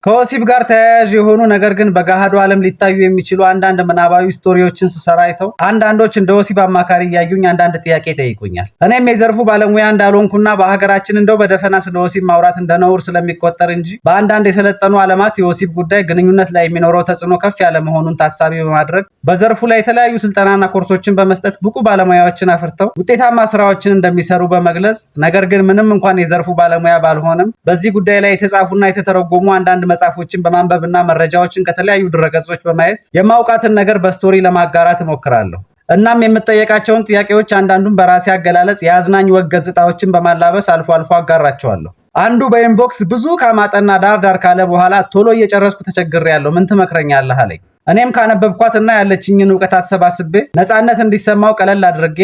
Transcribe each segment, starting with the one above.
ከወሲብ ጋር ተያያዥ የሆኑ ነገር ግን በገሃዱ ዓለም ሊታዩ የሚችሉ አንዳንድ ምናባዊ ስቶሪዎችን ስሰራ አይተው አንዳንዶች እንደ ወሲብ አማካሪ እያዩኝ አንዳንድ ጥያቄ ጠይቁኛል። እኔም የዘርፉ ባለሙያ እንዳልሆንኩና በሀገራችን እንደው በደፈና ስለ ወሲብ ማውራት እንደ ነውር ስለሚቆጠር እንጂ በአንዳንድ የሰለጠኑ ዓለማት የወሲብ ጉዳይ ግንኙነት ላይ የሚኖረው ተጽዕኖ ከፍ ያለ መሆኑን ታሳቢ በማድረግ በዘርፉ ላይ የተለያዩ ስልጠናና ኮርሶችን በመስጠት ብቁ ባለሙያዎችን አፍርተው ውጤታማ ስራዎችን እንደሚሰሩ በመግለጽ ነገር ግን ምንም እንኳን የዘርፉ ባለሙያ ባልሆንም በዚህ ጉዳይ ላይ የተጻፉና የተተረጎሙ አንዳንድ መጽሐፎችን በማንበብና መረጃዎችን ከተለያዩ ድረገጾች በማየት የማውቃትን ነገር በስቶሪ ለማጋራት እሞክራለሁ። እናም የምጠየቃቸውን ጥያቄዎች አንዳንዱን በራሴ አገላለጽ የአዝናኝ ወግ ገጽታዎችን በማላበስ አልፎ አልፎ አጋራቸዋለሁ። አንዱ በኢንቦክስ ብዙ ካማጠና ዳር ካለ በኋላ ቶሎ እየጨረስኩ ተቸግሬያለሁ፣ ምን ትመክረኛለህ አለኝ። እኔም ካነበብኳትና ያለችኝን ዕውቀት አሰባስቤ ነፃነት እንዲሰማው ቀለል አድርጌ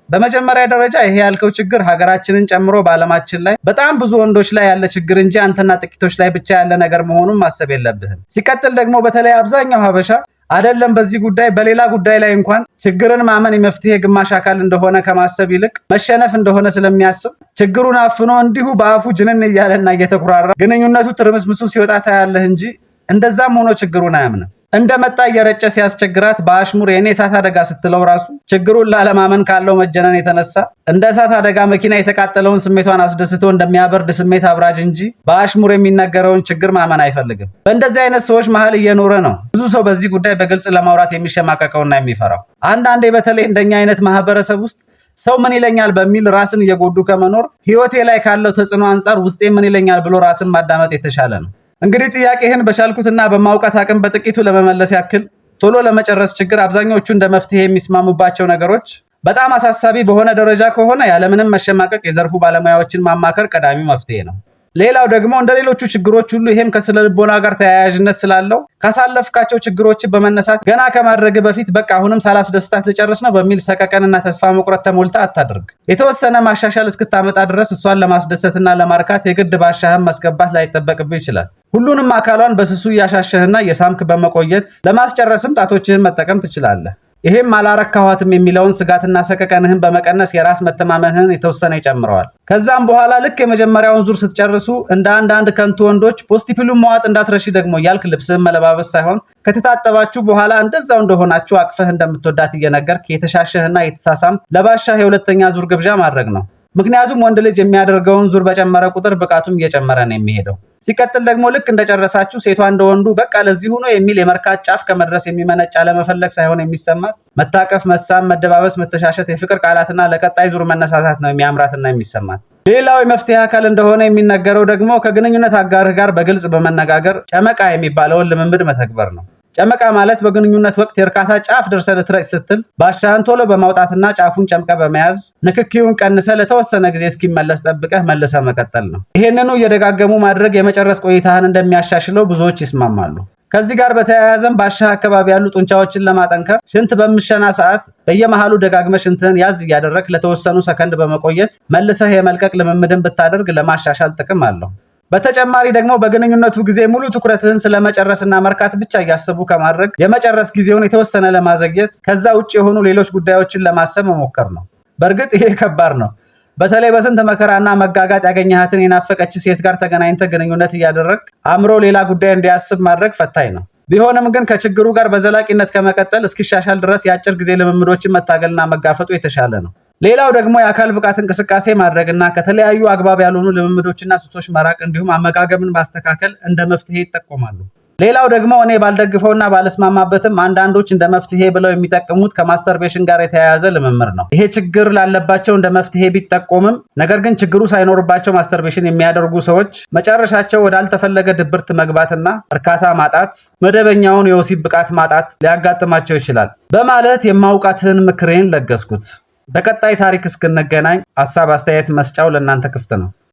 በመጀመሪያ ደረጃ ይሄ ያልከው ችግር ሀገራችንን ጨምሮ በዓለማችን ላይ በጣም ብዙ ወንዶች ላይ ያለ ችግር እንጂ አንተና ጥቂቶች ላይ ብቻ ያለ ነገር መሆኑን ማሰብ የለብህም። ሲቀጥል ደግሞ በተለይ አብዛኛው ሀበሻ አይደለም በዚህ ጉዳይ በሌላ ጉዳይ ላይ እንኳን ችግርን ማመን የመፍትሄ ግማሽ አካል እንደሆነ ከማሰብ ይልቅ መሸነፍ እንደሆነ ስለሚያስብ ችግሩን አፍኖ እንዲሁ በአፉ ጅንን እያለና እየተኩራራ ግንኙነቱ ትርምስምሱ ሲወጣ ታያለህ እንጂ እንደዛም ሆኖ ችግሩን አያምንም። እንደመጣ እየረጨ ሲያስቸግራት በአሽሙር የኔ እሳት አደጋ ስትለው ራሱ ችግሩን ላለማመን ካለው መጀነን የተነሳ እንደ እሳት አደጋ መኪና የተቃጠለውን ስሜቷን አስደስቶ እንደሚያበርድ ስሜት አብራጅ እንጂ በአሽሙር የሚነገረውን ችግር ማመን አይፈልግም። በእንደዚህ አይነት ሰዎች መሀል እየኖረ ነው ብዙ ሰው በዚህ ጉዳይ በግልጽ ለማውራት የሚሸማቀቀውና የሚፈራው። አንዳንዴ በተለይ እንደኛ አይነት ማህበረሰብ ውስጥ ሰው ምን ይለኛል በሚል ራስን እየጎዱ ከመኖር ህይወቴ ላይ ካለው ተጽዕኖ አንጻር ውስጤ ምን ይለኛል ብሎ ራስን ማዳመጥ የተሻለ ነው። እንግዲህ ጥያቄህን በቻልኩትና በማውቃት አቅም በጥቂቱ ለመመለስ ያክል ቶሎ ለመጨረስ ችግር አብዛኞቹ እንደ መፍትሄ የሚስማሙባቸው ነገሮች በጣም አሳሳቢ በሆነ ደረጃ ከሆነ ያለምንም መሸማቀቅ የዘርፉ ባለሙያዎችን ማማከር ቀዳሚው መፍትሄ ነው። ሌላው ደግሞ እንደሌሎቹ ችግሮች ሁሉ ይሄም ከስነ ልቦና ጋር ተያያዥነት ስላለው ካሳለፍካቸው ችግሮች በመነሳት ገና ከማድረግ በፊት በቃ አሁንም ሳላስደስታት ልጨርስ ነው በሚል ሰቀቀንና ተስፋ መቁረጥ ተሞልታ አታድርግ። የተወሰነ ማሻሻል እስክታመጣ ድረስ እሷን ለማስደሰትና ለማርካት የግድ ባሻህም ማስገባት ላይጠበቅብህ ይችላል። ሁሉንም አካሏን በስሱ እያሻሸህና የሳምክ በመቆየት ለማስጨረስም ጣቶችህን መጠቀም ትችላለህ። ይሄም አላረካኋትም የሚለውን ስጋትና ሰቀቀንህን በመቀነስ የራስ መተማመንህን የተወሰነ ይጨምረዋል። ከዛም በኋላ ልክ የመጀመሪያውን ዙር ስትጨርሱ እንደ አንዳንድ ከንቱ ወንዶች ፖስቲፒሉን መዋጥ እንዳትረሺ ደግሞ እያልክ ልብስህን መለባበስ ሳይሆን ከተታጠባችሁ በኋላ እንደዛው እንደሆናችሁ አቅፈህ እንደምትወዳት እየነገርክ የተሻሸህና የተሳሳም ለባሻህ የሁለተኛ ዙር ግብዣ ማድረግ ነው። ምክንያቱም ወንድ ልጅ የሚያደርገውን ዙር በጨመረ ቁጥር ብቃቱም እየጨመረ ነው የሚሄደው። ሲቀጥል ደግሞ ልክ እንደጨረሳችሁ ሴቷ እንደወንዱ በቃ ለዚህ ሆኖ የሚል የመርካት ጫፍ ከመድረስ የሚመነጭ አለመፈለግ ሳይሆን የሚሰማት መታቀፍ፣ መሳም፣ መደባበስ፣ መተሻሸት፣ የፍቅር ቃላትና ለቀጣይ ዙር መነሳሳት ነው የሚያምራትና የሚሰማት። ሌላው የመፍትሄ አካል እንደሆነ የሚነገረው ደግሞ ከግንኙነት አጋርህ ጋር በግልጽ በመነጋገር ጨመቃ የሚባለውን ልምምድ መተግበር ነው። ጨመቃ ማለት በግንኙነት ወቅት የእርካታ ጫፍ ደርሰህ ልትረጭ ስትል ባሻህን ቶሎ በማውጣትና ጫፉን ጨምቀህ በመያዝ ንክኪውን ቀንሰህ ለተወሰነ ጊዜ እስኪመለስ ጠብቀህ መልሰህ መቀጠል ነው። ይሄንኑ እየደጋገሙ ማድረግ የመጨረስ ቆይታህን እንደሚያሻሽለው ብዙዎች ይስማማሉ። ከዚህ ጋር በተያያዘም ባሻህ አካባቢ ያሉ ጡንቻዎችን ለማጠንከር ሽንት በምሸና ሰዓት በየመሃሉ ደጋግመህ ሽንትህን ያዝ እያደረግህ ለተወሰኑ ሰከንድ በመቆየት መልሰህ የመልቀቅ ልምምድን ብታደርግ ለማሻሻል ጥቅም አለው። በተጨማሪ ደግሞ በግንኙነቱ ጊዜ ሙሉ ትኩረትህን ስለመጨረስና መርካት ብቻ እያሰቡ ከማድረግ የመጨረስ ጊዜውን የተወሰነ ለማዘግየት ከዛ ውጭ የሆኑ ሌሎች ጉዳዮችን ለማሰብ መሞከር ነው። በእርግጥ ይሄ ከባድ ነው። በተለይ በስንት መከራና መጋጋጥ ያገኘሃትን የናፈቀች ሴት ጋር ተገናኝተህ ግንኙነት እያደረግ አእምሮ ሌላ ጉዳይ እንዲያስብ ማድረግ ፈታኝ ነው። ቢሆንም ግን ከችግሩ ጋር በዘላቂነት ከመቀጠል እስኪሻሻል ድረስ የአጭር ጊዜ ልምምዶችን መታገልና መጋፈጡ የተሻለ ነው። ሌላው ደግሞ የአካል ብቃት እንቅስቃሴ ማድረግና ከተለያዩ አግባብ ያልሆኑ ልምምዶችና ሱሶች መራቅ እንዲሁም አመጋገብን ማስተካከል እንደ መፍትሄ ይጠቆማሉ። ሌላው ደግሞ እኔ ባልደግፈውና ባልስማማበትም አንዳንዶች እንደ መፍትሄ ብለው የሚጠቀሙት ከማስተርቤሽን ጋር የተያያዘ ልምምድ ነው። ይሄ ችግር ላለባቸው እንደ መፍትሄ ቢጠቆምም ነገር ግን ችግሩ ሳይኖርባቸው ማስተርቤሽን የሚያደርጉ ሰዎች መጨረሻቸው ወዳልተፈለገ ድብርት መግባትና እርካታ ማጣት፣ መደበኛውን የወሲብ ብቃት ማጣት ሊያጋጥማቸው ይችላል በማለት የማውቃትን ምክሬን ለገስኩት። በቀጣይ ታሪክ እስክንገናኝ ሐሳብ አስተያየት መስጫው ለእናንተ ክፍት ነው።